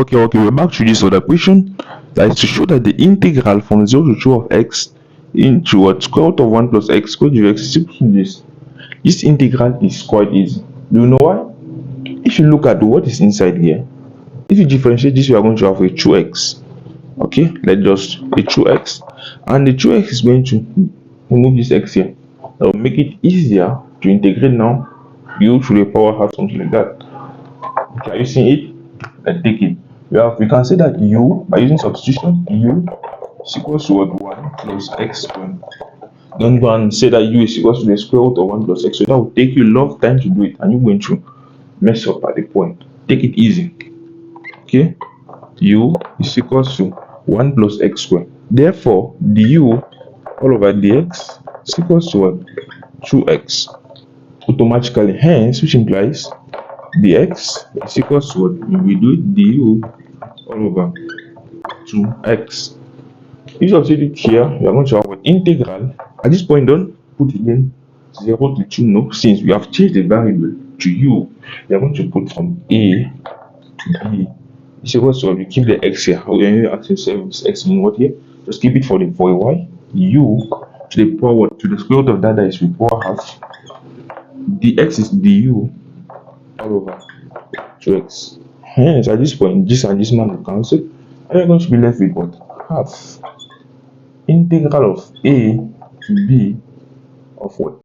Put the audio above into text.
Okay, we're back to this other question. That is to show that the integral from 0 to 2 of x into what square root of 1 plus x squared dx is equal to this. This integral is quite easy. Do you know why? If you look at what is inside here, if you differentiate this, we are going to have a 2x. Okay, let's just a 2x, and the 2x is going to remove this x here. That will make it easier to integrate now. U to the power half, something like that. Okay, are you seeing it? Let's take it. We can say that u, by using substitution, u is equals to what? 1 plus x squared. Don't go and say that u is equals to the square root of 1 plus x. So that will take you a lot of time to do it, and you're going to mess up at the point. Take it easy. Okay, u is equals to 1 plus x squared. Therefore, du all over dx is equals to what? 2x. Automatically, hence, which implies dx is equals to what? We do it du all over 2x. If you substitute here, we are going to have an integral. At this point, don't put again 0 to 2. No, since we have changed the variable to u, we are going to put from a to b. It's equals to, we keep the x here. We are actually say this x in what here? Just keep it for a y. U to the power to the square root of that is with power half. Dx is du all over 2x. Hence, at this point, this and this man will cancel, and you're going to be left with what? Half integral of a to b of what?